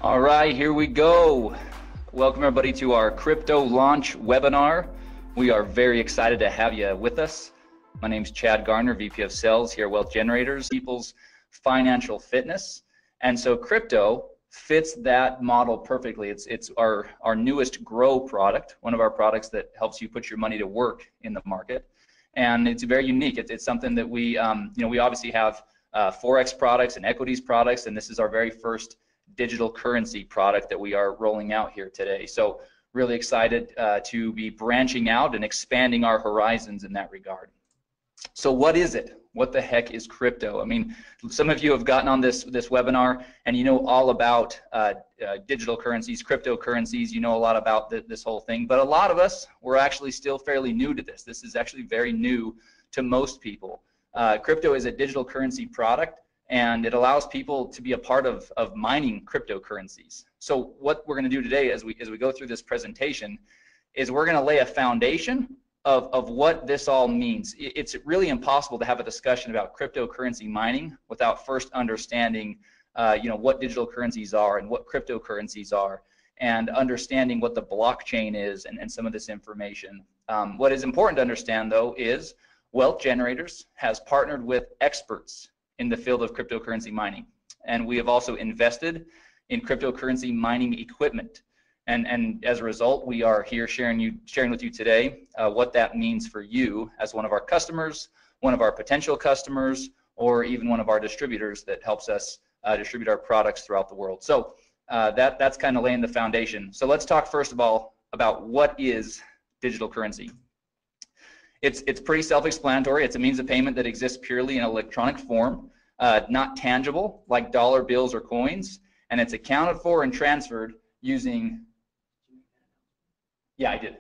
All right, here we go. Welcome everybody to our crypto launch webinar. We are very excited to have you with us. My name is Chad Garner, VP of Sales here at Wealth Generators, People's Financial Fitness. And so crypto fits that model perfectly. It's our newest Grow product, one of our products that helps you put your money to work in the market. And it's very unique. It's something that we obviously have Forex products and equities products, and this is our very first digital currency product that we are rolling out here today. So really excited to be branching out and expanding our horizons in that regard. So what is it? What the heck is crypto? I mean, some of you have gotten on this webinar and you know all about digital currencies, cryptocurrencies, you know a lot about this whole thing, but a lot of us, we're actually still fairly new to this. This is actually very new to most people. Crypto is a digital currency product, and it allows people to be a part of mining cryptocurrencies. So what we're going to do today as we go through this presentation is we're going to lay a foundation of what this all means. It's really impossible to have a discussion about cryptocurrency mining without first understanding what digital currencies are and what cryptocurrencies are, and understanding what the blockchain is and some of this information. What is important to understand though is Wealth Generators has partnered with experts in the field of cryptocurrency mining, and we have also invested in cryptocurrency mining equipment, and as a result we are here sharing with you today what that means for you as one of our customers, one of our potential customers, or even one of our distributors that helps us distribute our products throughout the world. So that's kind of laying the foundation. So let's talk first of all about what is digital currency. It's pretty self-explanatory. It's a means of payment that exists purely in electronic form, not tangible like dollar bills or coins, and it's accounted for and transferred using. Yeah, I did.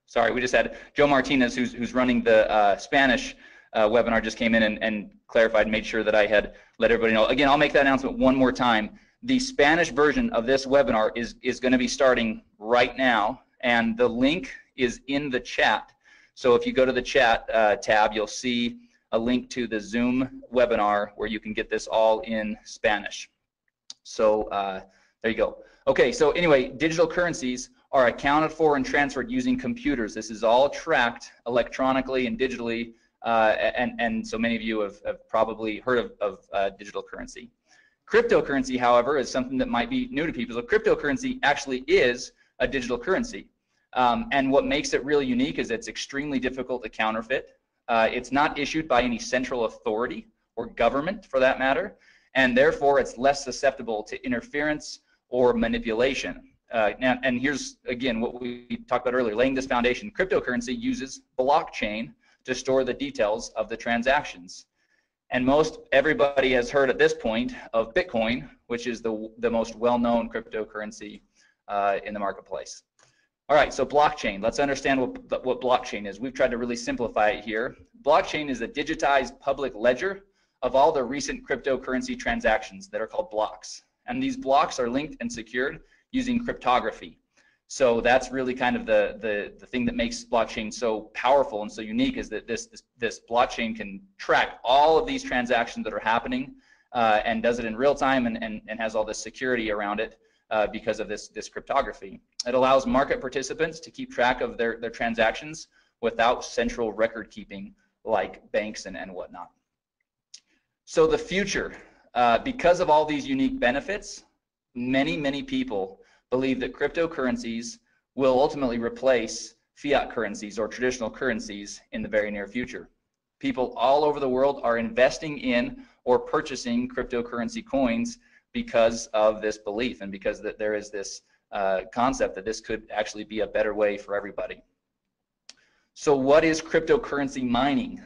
Sorry, we just had Joe Martinez, who's running the Spanish webinar, just came in and clarified, made sure that I had let everybody know. Again, I'll make that announcement one more time. The Spanish version of this webinar is going to be starting right now, and the link is in the chat. So if you go to the chat tab, you'll see a link to the Zoom webinar where you can get this all in Spanish. So there you go. Okay, so anyway, digital currencies are accounted for and transferred using computers. This is all tracked electronically and digitally, and so many of you have probably heard of digital currency. Cryptocurrency, however, is something that might be new to people. So cryptocurrency actually is a digital currency. And what makes it really unique is it's extremely difficult to counterfeit. It's not issued by any central authority or government for that matter, and therefore it's less susceptible to interference or manipulation. And here's again what we talked about earlier, laying this foundation. Cryptocurrency uses blockchain to store the details of the transactions. And most everybody has heard at this point of Bitcoin, which is the most well-known cryptocurrency in the marketplace. All right, so blockchain. Let's understand what blockchain is. We've tried to really simplify it here. Blockchain is a digitized public ledger of all the recent cryptocurrency transactions that are called blocks. And these blocks are linked and secured using cryptography. So that's really kind of the thing that makes blockchain so powerful and so unique, is that this blockchain can track all of these transactions that are happening and does it in real time and has all this security around it. Because of this cryptography. It allows market participants to keep track of their transactions without central record keeping like banks and whatnot. So the future, because of all these unique benefits, many people believe that cryptocurrencies will ultimately replace fiat currencies or traditional currencies in the very near future. People all over the world are investing in or purchasing cryptocurrency coins because of this belief and because that there is this concept that this could actually be a better way for everybody. So what is cryptocurrency mining?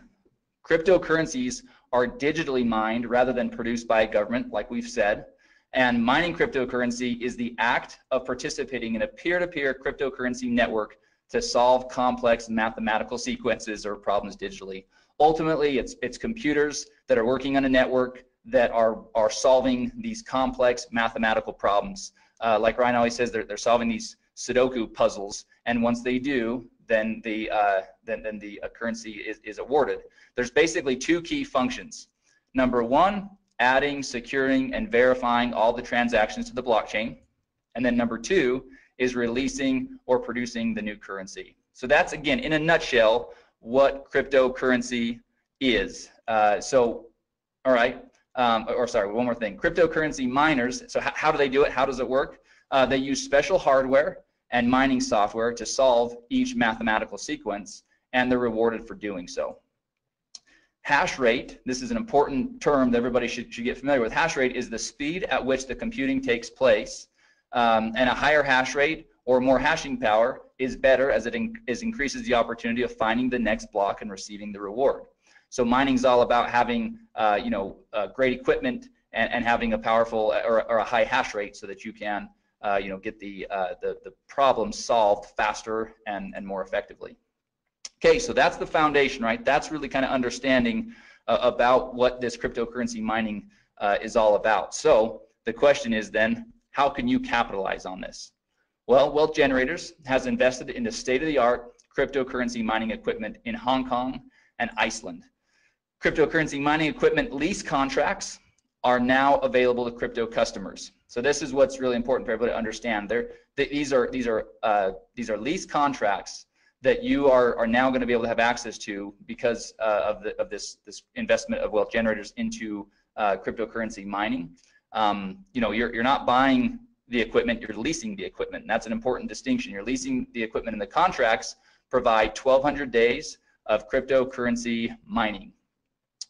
Cryptocurrencies are digitally mined rather than produced by a government, like we've said, and mining cryptocurrency is the act of participating in a peer-to-peer cryptocurrency network to solve complex mathematical sequences or problems digitally. Ultimately, it's computers that are working on a network that are solving these complex mathematical problems. Like Ryan always says, they're solving these Sudoku puzzles, and once they do, then the currency is awarded. There's basically two key functions. Number one, adding, securing, and verifying all the transactions to the blockchain. And then number 2 is releasing or producing the new currency. So that's, again, in a nutshell, what cryptocurrency is. All right, or sorry, one more thing. Cryptocurrency miners, so how do they do it? How does it work? They use special hardware and mining software to solve each mathematical sequence, and they're rewarded for doing so. Hash rate, this is an important term that everybody should get familiar with. Hash rate is the speed at which the computing takes place, and a higher hash rate or more hashing power is better, as it increases the opportunity of finding the next block and receiving the reward. So mining is all about having great equipment and having a powerful or a high hash rate so that you can get the problem solved faster and more effectively. Okay, so that's the foundation, right? That's really kind of understanding about what this cryptocurrency mining is all about. So the question is then, how can you capitalize on this? Well, Wealth Generators has invested in the state-of-the-art cryptocurrency mining equipment in Hong Kong and Iceland. Cryptocurrency mining equipment lease contracts are now available to crypto customers. So this is what's really important for everybody to understand. These are lease contracts that you are now going to be able to have access to because of this investment of Wealth Generators into cryptocurrency mining. You're not buying the equipment, you're leasing the equipment. And that's an important distinction. You're leasing the equipment, and the contracts provide 1,200 days of cryptocurrency mining.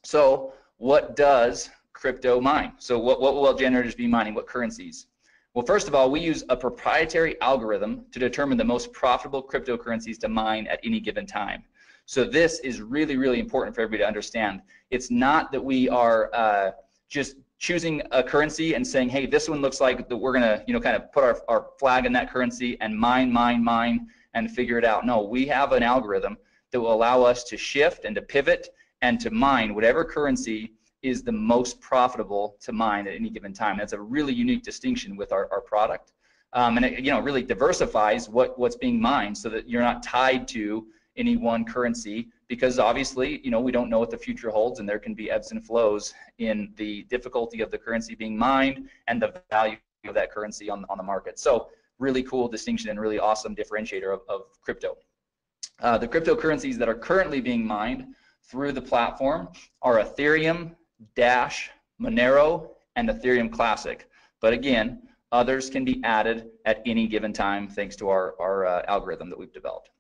So what does crypto mine? So what will Wealth Generators be mining? What currencies? Well, first of all, we use a proprietary algorithm to determine the most profitable cryptocurrencies to mine at any given time. So this is really, really important for everybody to understand. It's not that we are just choosing a currency and saying, hey, this one looks like that we're gonna, kind of put our flag in that currency and mine, and figure it out. No, we have an algorithm that will allow us to shift and to pivot and to mine whatever currency is the most profitable to mine at any given time. That's a really unique distinction with our product. And it really diversifies what's being mined so that you're not tied to any one currency, because obviously, we don't know what the future holds, and there can be ebbs and flows in the difficulty of the currency being mined and the value of that currency on the market. So really cool distinction and really awesome differentiator of crypto. The cryptocurrencies that are currently being mined through the platform are Ethereum, Dash, Monero, and Ethereum Classic. But again, others can be added at any given time thanks to our algorithm that we've developed.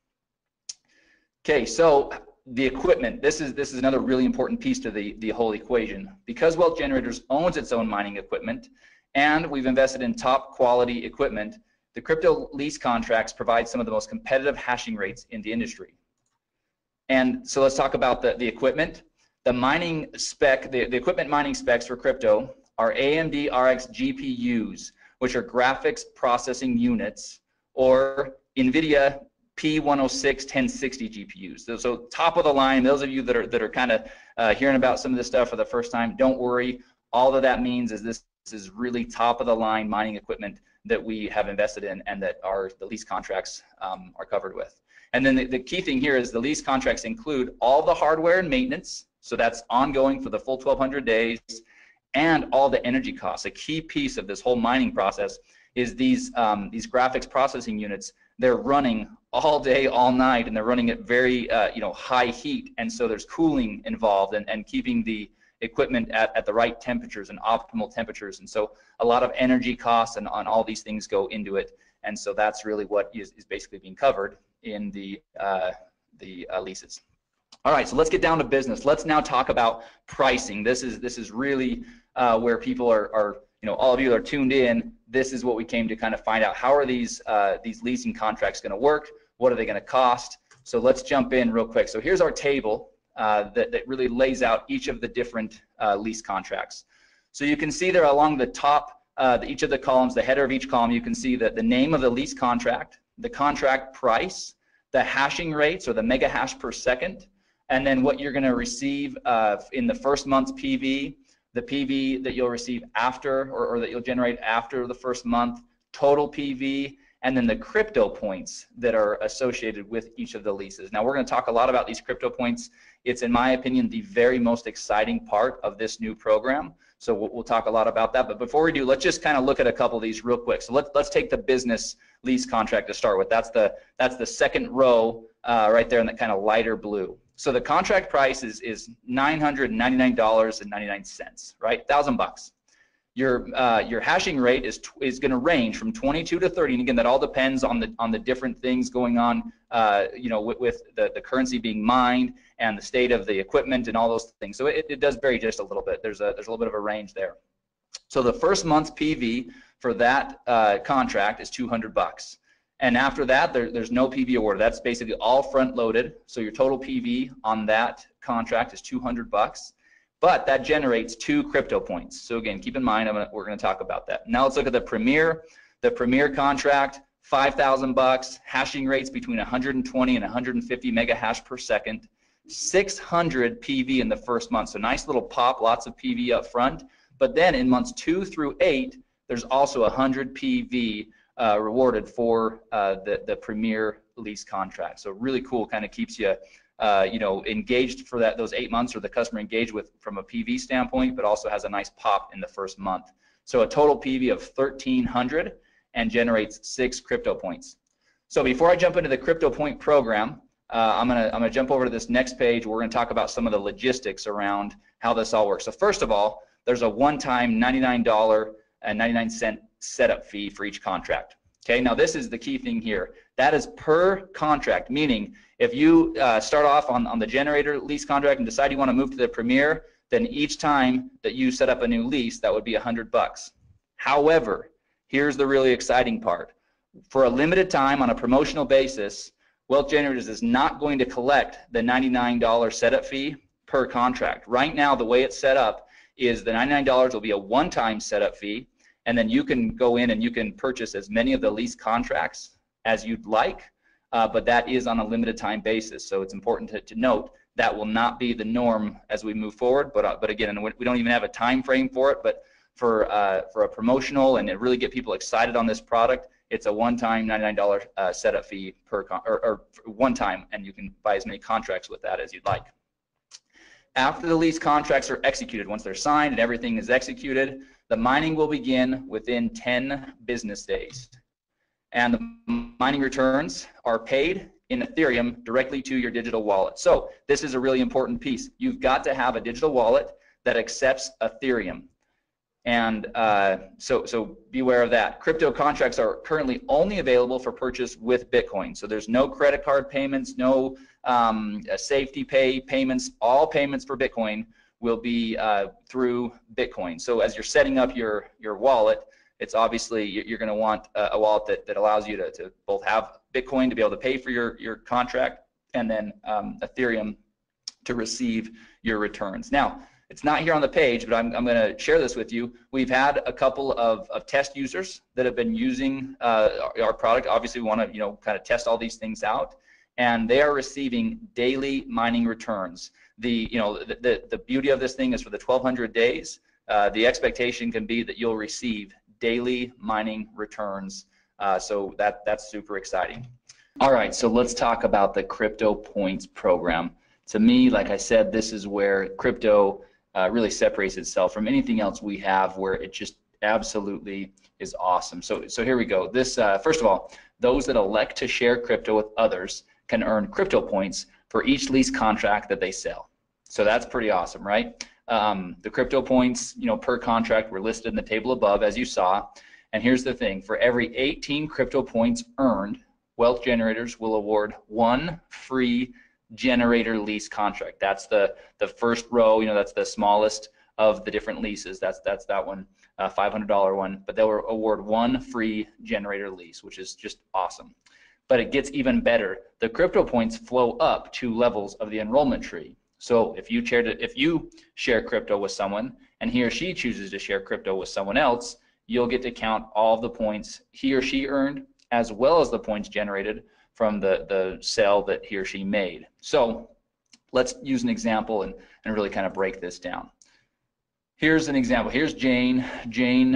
Okay, so the equipment, this is another really important piece to the whole equation. Because Wealth Generators owns its own mining equipment, and we've invested in top quality equipment, the crypto lease contracts provide some of the most competitive hashing rates in the industry. And so let's talk about the equipment. The mining spec, the equipment mining specs for crypto are AMD RX GPUs, which are graphics processing units, or NVIDIA P106 1060 GPUs. So top of the line. Those of you that are kind of hearing about some of this stuff for the first time, don't worry. All that means is this is really top of the line mining equipment that we have invested in and that the lease contracts are covered with. And then the key thing here is the lease contracts include all the hardware and maintenance, so that's ongoing for the full 1,200 days, and all the energy costs. A key piece of this whole mining process is these graphics processing units. They're running all day, all night, and they're running at very high heat, and so there's cooling involved and keeping the equipment at the right temperatures and optimal temperatures. And so a lot of energy costs and on all these things go into it, and so that's really what is basically being covered in the leases. All right, so let's get down to business. Let's now talk about pricing. This is really where people are all of you are tuned in. This is what we came to kind of find out. How are these leasing contracts going to work? What are they going to cost? So let's jump in real quick. So here's our table that really lays out each of the different lease contracts. So you can see there along the top, each of the columns, the header of each column, you can see that the name of the lease contract, the contract price, the hashing rates or the mega hash per second, and then what you're going to receive in the first month's PV, the PV that you'll receive after or that you'll generate after the first month, total PV, and then the crypto points that are associated with each of the leases. Now, we're going to talk a lot about these crypto points. It's, in my opinion, the very most exciting part of this new program. So we'll talk a lot about that. But before we do, let's just kind of look at a couple of these real quick. So let's take the business lease contract to start with. That's the second row right there in that kind of lighter blue. So the contract price is $999.99, right? $1,000. Your hashing rate is going to range from 22 to 30, and again, that all depends on the different things going on, you know, with the currency being mined and the state of the equipment and all those things. So it does vary just a little bit. There's a little bit of a range there. So the first month's PV for that contract is $200, and after that, there's no PV awarded. That's basically all front loaded. So your total PV on that contract is $200. But that generates 2 crypto points. So again, keep in mind, we're going to talk about that. Now let's look at the Premier. The Premier contract, $5,000, hashing rates between 120 and 150 mega hash per second, 600 PV in the first month. So nice little pop, lots of PV up front. But then in months 2 through 8, there's also 100 PV rewarded for the Premier lease contract. So really cool, kind of keeps you you know, engaged for those 8 months, or the customer engaged with from a PV standpoint, but also has a nice pop in the first month. So a total PV of 1,300 and generates 6 crypto points. So before I jump into the crypto point program, I'm gonna jump over to this next page. We're gonna talk about some of the logistics around how this all works. So first of all, there's a one-time $99.99 setup fee for each contract. Okay, now this is the key thing here. That is per contract, meaning if you start off on the generator lease contract and decide you want to move to the Premier, then each time that you set up a new lease, that would be $100. However, here's the really exciting part. For a limited time on a promotional basis, Wealth Generators is not going to collect the $99 setup fee per contract. Right now, the way it's set up is the $99 will be a one-time setup fee, and then you can go in and you can purchase as many of the lease contracts as you'd like, but that is on a limited time basis. So it's important to note that will not be the norm as we move forward. But again, and we don't even have a time frame for it. But for a promotional and to really get people excited on this product, it's a one-time $99 setup fee or one time, and you can buy as many contracts with that as you'd like. After the lease contracts are executed, once they're signed and everything is executed, the mining will begin within 10 business days. And the mining returns are paid in Ethereum directly to your digital wallet. So this is a really important piece. You've got to have a digital wallet that accepts Ethereum. And so beware of that. Crypto contracts are currently only available for purchase with Bitcoin. So there's no credit card payments, no safety pay payments. All payments for Bitcoin will be through Bitcoin. So as you're setting up your wallet, it's obviously you're going to want a wallet that allows you to both have Bitcoin to be able to pay for your contract, and then Ethereum to receive your returns. Now, it's not here on the page, but I'm going to share this with you. We've had a couple of test users that have been using our product. Obviously, we want to kind of test all these things out, and they are receiving daily mining returns. The beauty of this thing is for the 1,200 days, the expectation can be that you'll receive daily mining returns. So that's super exciting. All right, so let's talk about the Crypto Points program. To me, like I said, this is where crypto really separates itself from anything else we have, where it just absolutely is awesome. So here we go. This first of all, those that elect to share crypto with others can earn crypto points for each lease contract that they sell. So that's pretty awesome, right? The crypto points, per contract were listed in the table above, as you saw. And here's the thing: for every 18 crypto points earned, Wealth Generators will award 1 free generator lease contract. That's the first row. That's the smallest of the different leases. That's that one, $500 one. But they'll award 1 free generator lease, which is just awesome. But it gets even better. The crypto points flow up 2 levels of the enrollment tree. So if you share crypto with someone and he or she chooses to share crypto with someone else, you'll get to count all of the points he or she earned, as well as the points generated from the sale that he or she made. So let's use an example and really kind of break this down. Here's an example. Here's Jane. Jane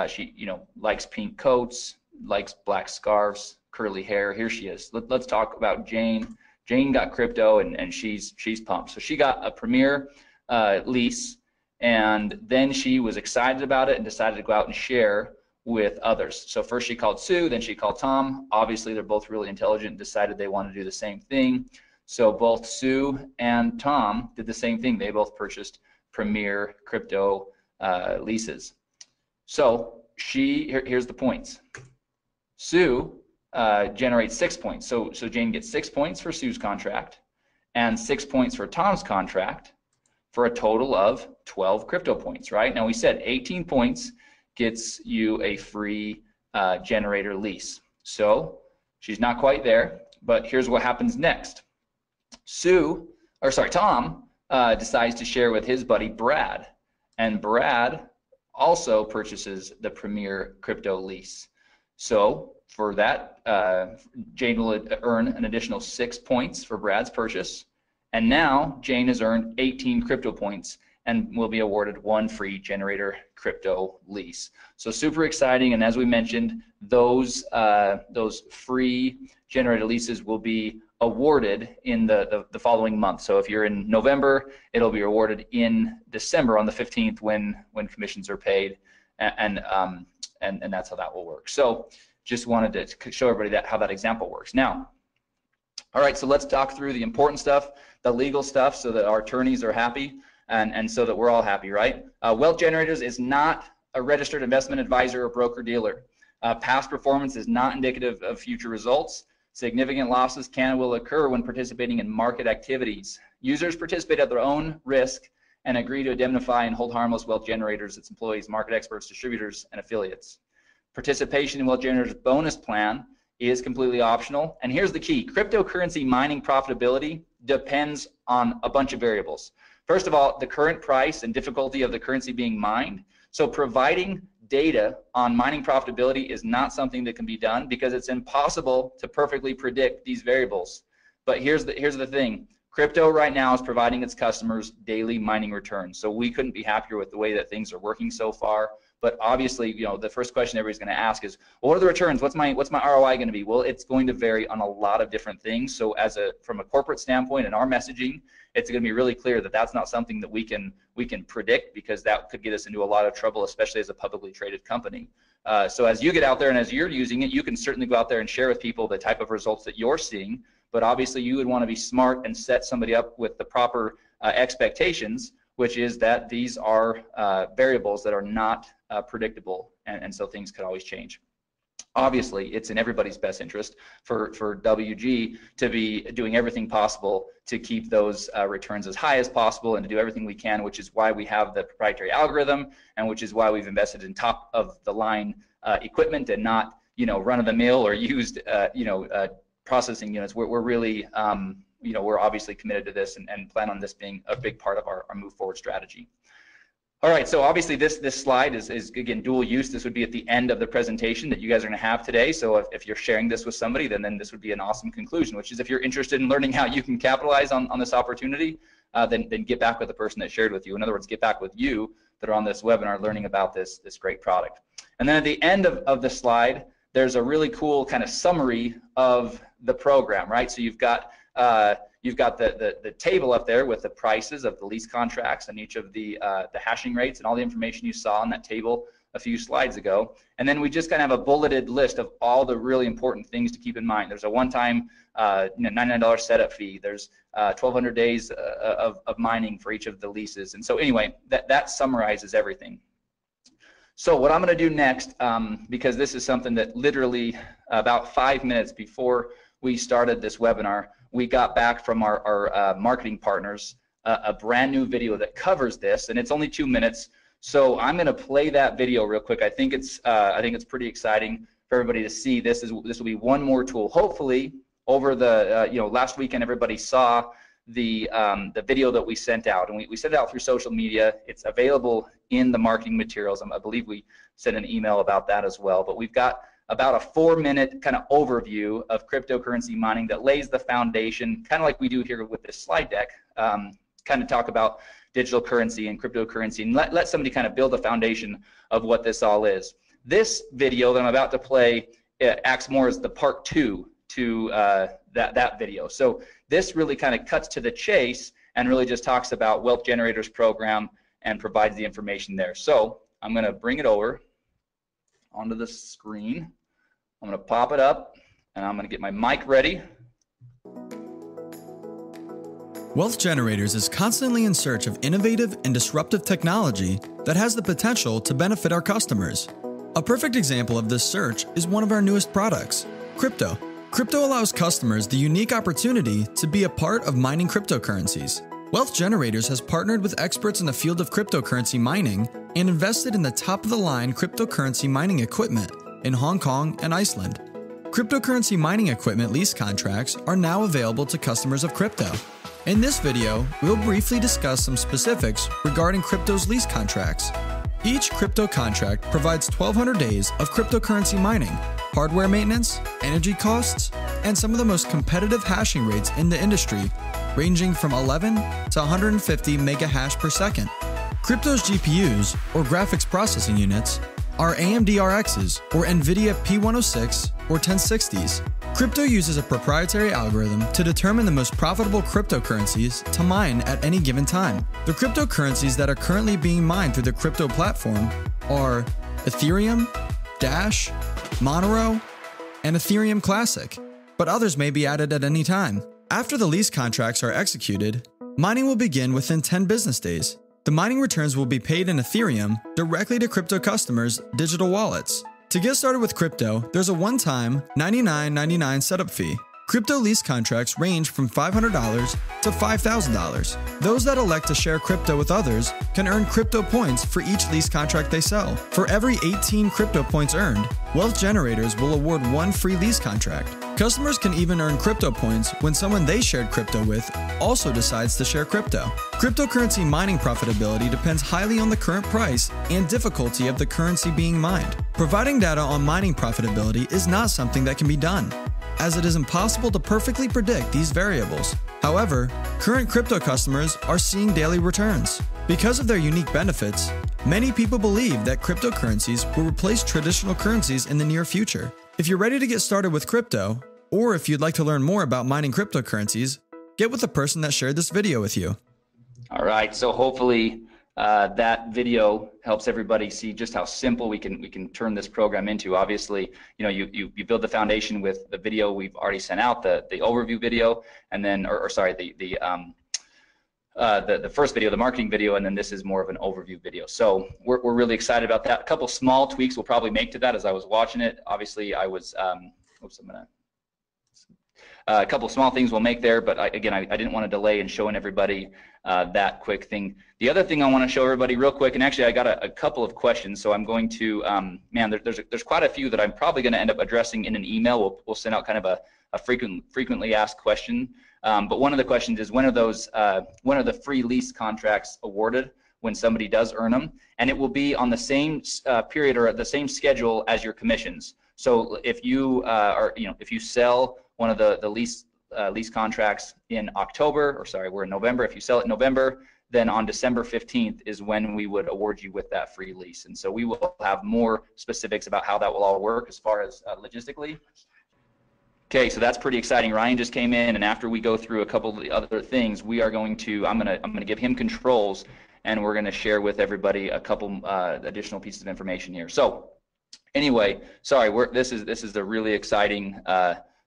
she likes pink coats. likes black scarves, curly hair. Here she is. Let's talk about Jane. Jane got crypto, and she's pumped. So she got a Premier lease, and then she was excited about it and decided to go out and share with others. So first she called Sue, then she called Tom. Obviously, they're both really intelligent and decided they want to do the same thing. So both Sue and Tom did the same thing. They both purchased Premier crypto leases. So here's the points. Sue generates 6 points. So Jane gets 6 points for Sue's contract and 6 points for Tom's contract for a total of 12 crypto points, right? Now we said 18 points gets you a free generator lease. So she's not quite there, but here's what happens next. Tom decides to share with his buddy Brad, and Brad also purchases the Premier crypto lease. So for that, Jane will earn an additional 6 points for Brad's purchase, and now Jane has earned 18 crypto points and will be awarded 1 free generator crypto lease. So super exciting, and as we mentioned, those free generator leases will be awarded in the following month. So if you're in November, it'll be awarded in December on the 15th when commissions are paid, and that's how that will work. So just wanted to show everybody how that example works. Now, all right, so let's talk through the important stuff, the legal stuff, so that our attorneys are happy and so that we're all happy, right? Wealth Generators is not a registered investment advisor or broker-dealer. Past performance is not indicative of future results. Significant losses can and will occur when participating in market activities. Users participate at their own risk and agree to indemnify and hold harmless Wealth Generators, its employees, market experts, distributors, and affiliates. Participation in Wealth Generators bonus plan is completely optional. And here's the key: cryptocurrency mining profitability depends on a bunch of variables. First of all, the current price and difficulty of the currency being mined. So providing data on mining profitability is not something that can be done because it's impossible to perfectly predict these variables. But here's the thing. Crypto right now is providing its customers daily mining returns. So we couldn't be happier with the way that things are working so far. But obviously, you know, the first question everybody's going to ask is, well, what are the returns? What's my ROI going to be? Well, it's going to vary on a lot of different things. So from a corporate standpoint and our messaging, it's going to be really clear that that's not something that we can predict, because that could get us into a lot of trouble, especially as a publicly traded company. So as you get out there and as you're using it, you can certainly go out there and share with people the type of results that you're seeing. But obviously, you would want to be smart and set somebody up with the proper expectations, which is that these are variables that are not predictable, and so things could always change. Obviously, it's in everybody's best interest for WG to be doing everything possible to keep those returns as high as possible and to do everything we can, which is why we have the proprietary algorithm, and which is why we've invested in top of the line equipment and not, you know, run of the mill or used processing units. We're really we're obviously committed to this and plan on this being a big part of our move forward strategy. All right, so obviously this slide is again dual use. This would be at the end of the presentation that you guys are going to have today. So if you're sharing this with somebody, then this would be an awesome conclusion, which is if you're interested in learning how you can capitalize on this opportunity, then get back with the person that shared with you. In other words, get back with you that are on this webinar learning about this great product. And then at the end of the slide, there's a really cool kind of summary of the program, right? So you've got the table up there with the prices of the lease contracts and each of the hashing rates and all the information you saw on that table a few slides ago. And then we just kind of have a bulleted list of all the really important things to keep in mind. There's a one-time $99 setup fee. There's 1,200 days of mining for each of the leases. And so anyway, that summarizes everything. So what I'm going to do next, because this is something that literally about 5 minutes before we started this webinar, we got back from our marketing partners a brand new video that covers this, and it's only 2 minutes. So I'm going to play that video real quick. I think it's pretty exciting for everybody to see. This will be one more tool. Hopefully, over the last weekend, everybody saw the video that we sent out, and we sent it out through social media. It's available in the marketing materials. I believe we sent an email about that as well. But we've got about a 4-minute kind of overview of cryptocurrency mining that lays the foundation, kind of like we do here with this slide deck, kind of talk about digital currency and cryptocurrency, and let somebody kind of build a foundation of what this all is. This video that I'm about to play it acts more as the part 2 to that video. So this really kind of cuts to the chase and really just talks about Wealth Generators program and provides the information there. So I'm going to bring it over onto the screen. I'm going to pop it up, and I'm going to get my mic ready. Wealth Generators is constantly in search of innovative and disruptive technology that has the potential to benefit our customers. A perfect example of this search is one of our newest products, crypto. Crypto allows customers the unique opportunity to be a part of mining cryptocurrencies. Wealth Generators has partnered with experts in the field of cryptocurrency mining and invested in the top-of-the-line cryptocurrency mining equipment in Hong Kong and Iceland. Cryptocurrency mining equipment lease contracts are now available to customers of crypto. In this video, we'll briefly discuss some specifics regarding crypto's lease contracts. Each crypto contract provides 1,200 days of cryptocurrency mining, hardware maintenance, energy costs, and some of the most competitive hashing rates in the industry, ranging from 11 to 150 megahash per second. Crypto's GPUs, or graphics processing units, are AMD RXs, or NVIDIA P106 or 1060s. Crypto uses a proprietary algorithm to determine the most profitable cryptocurrencies to mine at any given time. The cryptocurrencies that are currently being mined through the crypto platform are Ethereum, Dash, Monero, and Ethereum Classic, but others may be added at any time. After the lease contracts are executed, mining will begin within 10 business days. The mining returns will be paid in Ethereum directly to crypto customers' digital wallets. To get started with crypto, there's a one-time $99.99 setup fee. Crypto lease contracts range from $500 to $5,000. Those that elect to share crypto with others can earn crypto points for each lease contract they sell. For every 18 crypto points earned, Wealth Generators will award one free lease contract. Customers can even earn crypto points when someone they shared crypto with also decides to share crypto. Cryptocurrency mining profitability depends highly on the current price and difficulty of the currency being mined. Providing data on mining profitability is not something that can be done, as it is impossible to perfectly predict these variables. However, current crypto customers are seeing daily returns. Because of their unique benefits, many people believe that cryptocurrencies will replace traditional currencies in the near future. If you're ready to get started with crypto, or if you'd like to learn more about mining cryptocurrencies, get with the person that shared this video with you. All right, so hopefully that video helps everybody see just how simple we can turn this program into. Obviously, you build the foundation with the video we've already sent out, the overview video, and then, the first video, the marketing video, and then this is more of an overview video. So we're really excited about that. A couple small tweaks we'll probably make to that as I was watching it. Obviously, I was, a couple small things we'll make there, but I didn't want to delay in showing everybody that quick thing. The other thing I want to show everybody real quick, and actually I got a couple of questions, so I'm going to, there's quite a few that I'm probably going to end up addressing in an email. We'll send out kind of a frequently asked question. But one of the questions is, when are the free lease contracts awarded when somebody does earn them? And it will be on the same period or at the same schedule as your commissions. So if you if you sell one of the lease contracts in October, or sorry, we're in November. If you sell it in November, then on December 15th is when we would award you with that free lease. And so we will have more specifics about how that will all work as far as logistically. Okay, so that's pretty exciting. Ryan just came in, and after we go through a couple of the other things, we are going to, I'm gonna give him controls, and we're gonna share with everybody a couple additional pieces of information here. So anyway, sorry, this is a really exciting thing.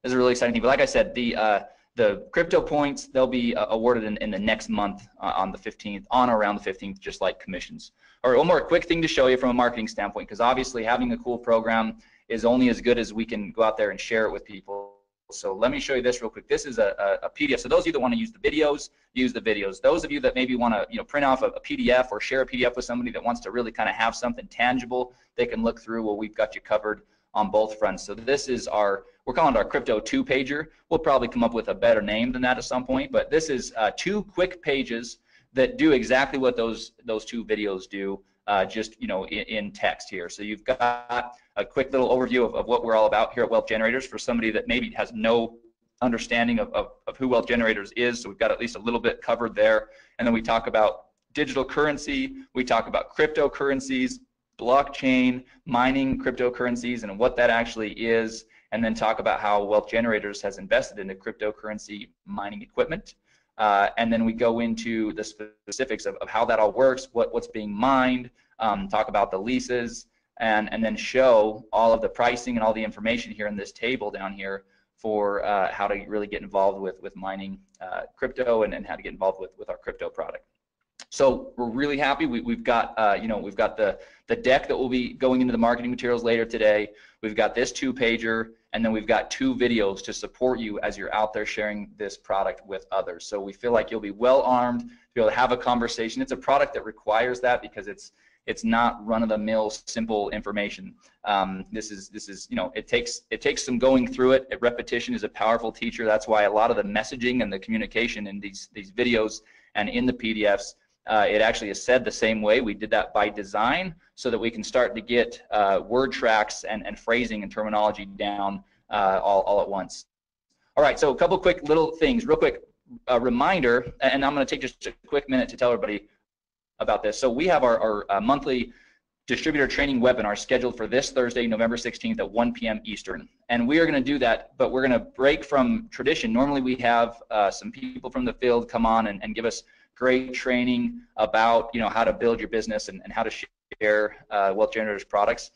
But like I said, the crypto points, they'll be awarded in the next month on the 15th, on or around the 15th, just like commissions. All right, one more quick thing to show you from a marketing standpoint, because obviously having a cool program is only as good as we can go out there and share it with people. So let me show you this real quick. This is a PDF. So those of you that want to use the videos, use the videos. Those of you that maybe want to print off a PDF or share a PDF with somebody that wants to really kind of have something tangible they can look through, well, we've got you covered on both fronts. So this is we're calling it our Crypto 2-pager. We'll probably come up with a better name than that at some point, but this is 2 quick pages that do exactly what those 2 videos do, just in text here. So you've got a quick little overview of what we're all about here at Wealth Generators for somebody that maybe has no understanding of who Wealth Generators is. So we've got at least a little bit covered there. And then we talk about digital currency, we talk about cryptocurrencies, blockchain, mining cryptocurrencies, and what that actually is, and then talk about how Wealth Generators has invested into cryptocurrency mining equipment. And then we go into the specifics of how that all works, what's being mined, talk about the leases, and then show all of the pricing and all the information here in this table down here for how to really get involved with mining crypto and how to get involved with our crypto product. So we're really happy. We've got we've got the deck that will be going into the marketing materials later today. We've got this 2-pager, and then we've got 2 videos to support you as you're out there sharing this product with others. So we feel like you'll be well armed to be able to have a conversation. It's a product that requires that because it's not run-of-the-mill simple information. This is it takes some going through it. Repetition is a powerful teacher. That's why a lot of the messaging and the communication in these videos and in the PDFs, it actually is said the same way. We did that by design so that we can start to get word tracks and phrasing and terminology down all at once. All right, so a couple quick little things, real quick reminder, and I'm going to take just a quick minute to tell everybody about this. So we have our monthly distributor training webinar scheduled for this Thursday, November 16th at 1 p.m. Eastern. And we are going to do that, but we're going to break from tradition. Normally we have some people from the field come on and give us great training about how to build your business and how to share Wealth Generators products.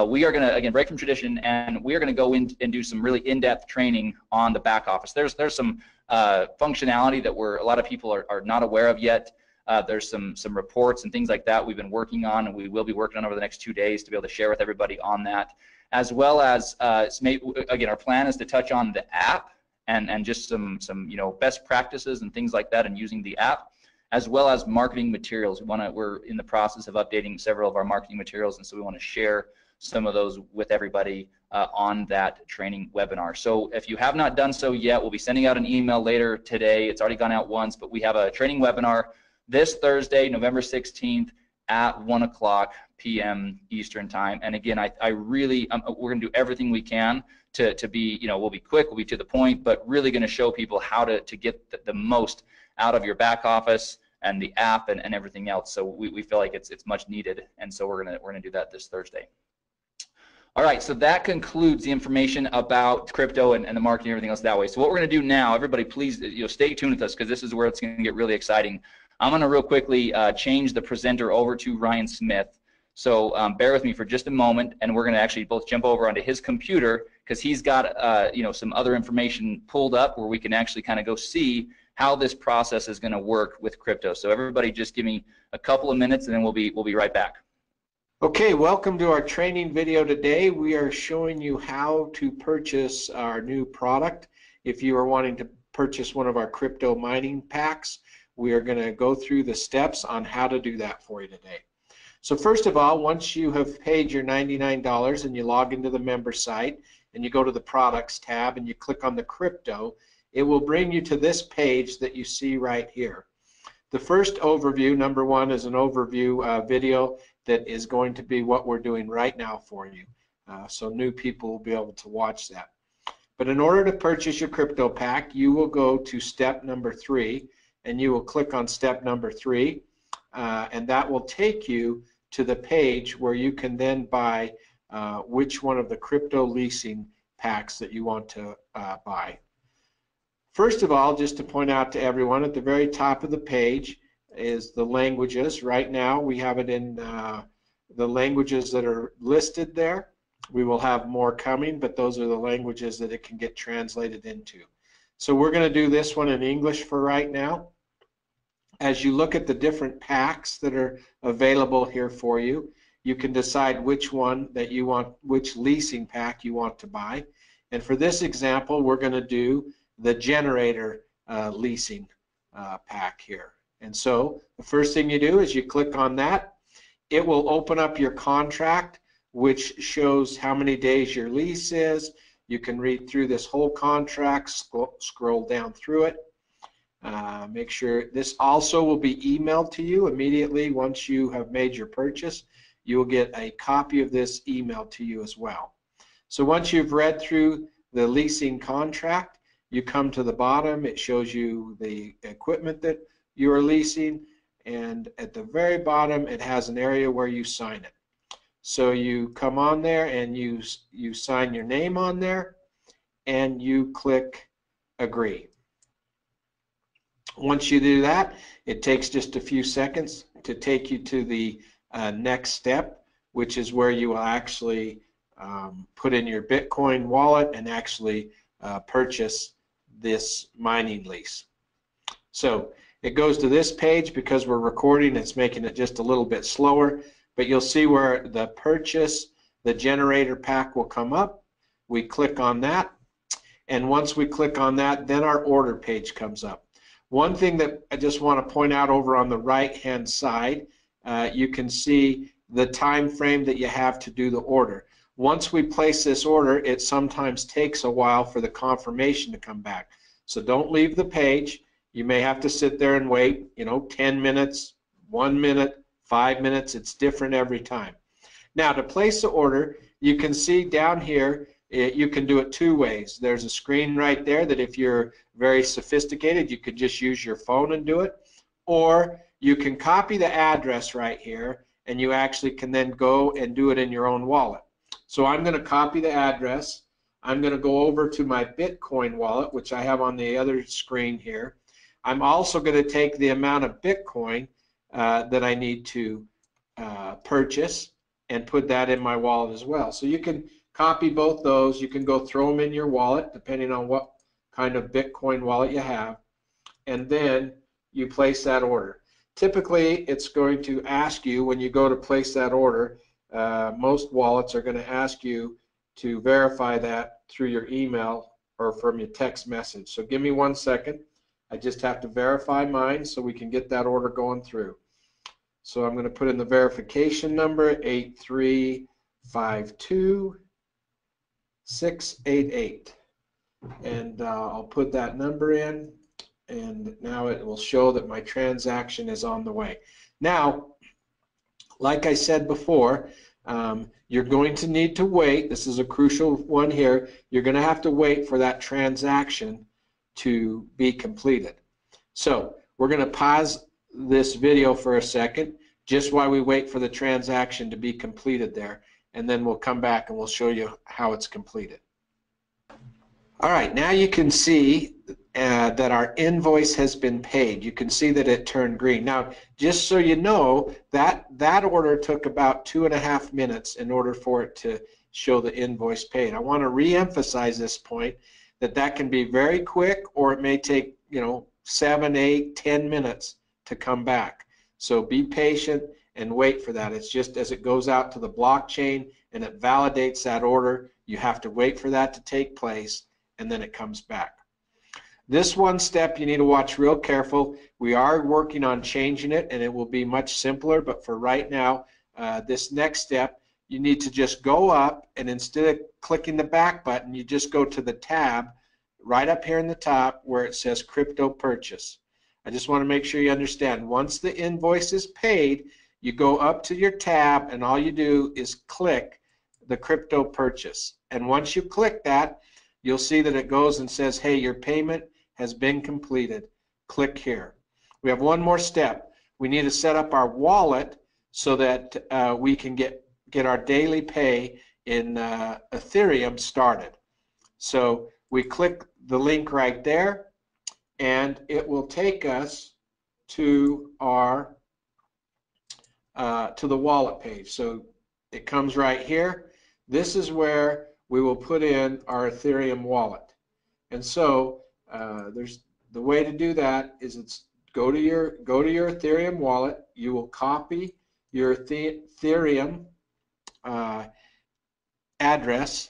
We are going to, again, break from tradition, and we are going to go in and do some really in-depth training on the back office. There's some functionality that a lot of people are not aware of yet. There's some reports and things like that we've been working on, and we will be working on over the next 2 days to be able to share with everybody on that, as well as again, our plan is to touch on the app and just some best practices and things like that and using the app, as well as marketing materials. We're in the process of updating several of our marketing materials, and so we want to share some of those with everybody on that training webinar. So if you have not done so yet, we'll be sending out an email later today. It's already gone out once, but we have a training webinar this Thursday, November 16th at 1 p.m. Eastern time. And again, we're going to do everything we can to be, we'll be quick, we'll be to the point, but really going to show people how to get the most out of your back office and the app and everything else. So we feel like it's much needed, and so we're gonna do that this Thursday. All right, so that concludes the information about crypto and the marketing and everything else that way. So what we're gonna do now, everybody, please stay tuned with us, because this is where it's gonna get really exciting. I'm gonna real quickly change the presenter over to Ryan Smith. So bear with me for just a moment, and we're gonna actually both jump over onto his computer, because he's got some other information pulled up where we can actually kind of go see how this process is going to work with crypto. So everybody just give me a couple of minutes, and then we'll be right back. Okay, welcome to our training video today. We are showing you how to purchase our new product. If you are wanting to purchase one of our crypto mining packs, we are going to go through the steps on how to do that for you today. So first of all, once you have paid your $99 and you log into the member site and you go to the products tab and you click on the crypto, it will bring you to this page that you see right here. The first overview, number 1, is an overview video that is going to be what we're doing right now for you. So new people will be able to watch that. But in order to purchase your crypto pack, you will go to step number 3, and you will click on step number 3, and that will take you to the page where you can then buy which one of the crypto leasing packs that you want to buy. First of all, just to point out to everyone, at the very top of the page is the languages. Right now we have it in the languages that are listed there. We will have more coming, but those are the languages that it can get translated into. So we're going to do this one in English for right now. As you look at the different packs that are available here for you, you can decide which one that you want, which leasing pack you want to buy. And for this example, we're going to do the generator leasing pack here. And so the first thing you do is you click on that. It will open up your contract, which shows how many days your lease is. You can read through this whole contract, scroll down through it. Make sure this also will be emailed to you immediately once you have made your purchase. You will get a copy of this emailed to you as well. So once you've read through the leasing contract, you come to the bottom. It shows you the equipment that you are leasing, and at the very bottom it has an area where you sign it. So you come on there and you sign your name on there and you click agree. Once you do that, it takes just a few seconds to take you to the next step, which is where you will actually put in your Bitcoin wallet and actually purchase this mining lease. So it goes to this page. Because we're recording, it's making it just a little bit slower, but you'll see where the purchase, the generator pack will come up. We click on that, and once we click on that, then our order page comes up. One thing that I just want to point out over on the right hand side, you can see the time frame that you have to do the order. Once we place this order, it sometimes takes a while for the confirmation to come back. So don't leave the page. You may have to sit there and wait, 10 minutes, 1 minute, 5 minutes. It's different every time. Now, to place the order, you can see down here, you can do it two ways. There's a screen right there that if you're very sophisticated, you could just use your phone and do it. Or you can copy the address right here, and you actually can then go and do it in your own wallet. So I'm going to copy the address. I'm going to go over to my Bitcoin wallet, which I have on the other screen here. I'm also going to take the amount of Bitcoin that I need to purchase and put that in my wallet as well. So you can copy both those. You can go throw them in your wallet depending on what kind of Bitcoin wallet you have, and then you place that order. Typically, it's going to ask you when you go to place that order, most wallets are going to ask you to verify that through your email or from your text message. So give me 1 second. I just have to verify mine so we can get that order going through. So I'm going to put in the verification number 8352688, and I'll put that number in, and now it will show that my transaction is on the way. Now, like I said before, you're going to need to wait. This is a crucial one here. You're going to have to wait for that transaction to be completed. So we're going to pause this video for a second just while we wait for the transaction to be completed there, and then we'll come back and we'll show you how it's completed. All right, now you can see that our invoice has been paid. You can see that it turned green. Now, just so you know, that order took about 2.5 minutes in order for it to show the invoice paid. I want to re-emphasize this point, that can be very quick, or it may take 7, 8, 10 minutes to come back. So be patient and wait for that. It's just as it goes out to the blockchain and it validates that order, you have to wait for that to take place, and then it comes back. This one step you need to watch real careful. We are working on changing it, and it will be much simpler, but for right now, this next step, you need to just go up, and instead of clicking the back button, you just go to the tab right up here in the top where it says Crypto Purchase. I just want to make sure you understand. Once the invoice is paid, you go up to your tab, and all you do is click the Crypto Purchase. And once you click that, you'll see that it goes and says, hey, your payment has been completed. Click here. We have one more step. We need to set up our wallet so that we can get our daily pay in Ethereum started. So we click the link right there, and it will take us to our to the wallet page. So it comes right here. This is where we will put in our Ethereum wallet. And so there's the way to do that is go to your Ethereum wallet. You will copy your Ethereum address,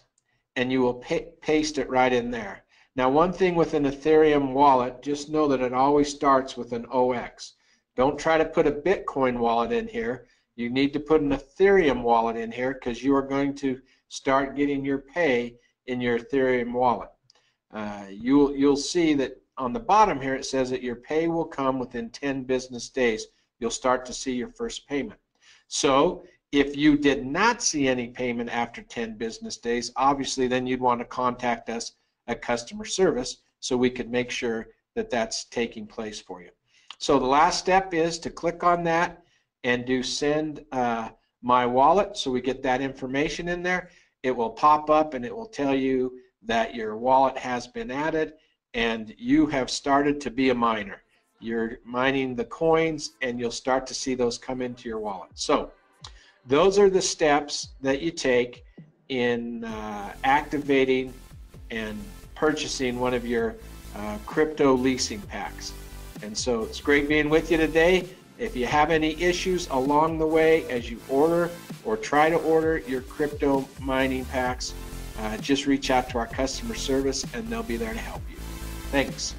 and you will paste it right in there. Now, one thing with an Ethereum wallet, just know that it always starts with an OX. Don't try to put a Bitcoin wallet in here. You need to put an Ethereum wallet in here because you are going to start getting your pay in your Ethereum wallet. You'll see that on the bottom here it says that your pay will come within 10 business days. You'll start to see your first payment. So if you did not see any payment after 10 business days, obviously then you'd want to contact us at customer service so we could make sure that that's taking place for you. So the last step is to click on that and do send My Wallet, so we get that information in there. It will pop up and it will tell you that your wallet has been added and you have started to be a miner. You're mining the coins and you'll start to see those come into your wallet. So those are the steps that you take in activating and purchasing one of your crypto leasing packs. And so it's great being with you today. If you have any issues along the way as you order or try to order your crypto mining packs, just reach out to our customer service and they'll be there to help you. Thanks.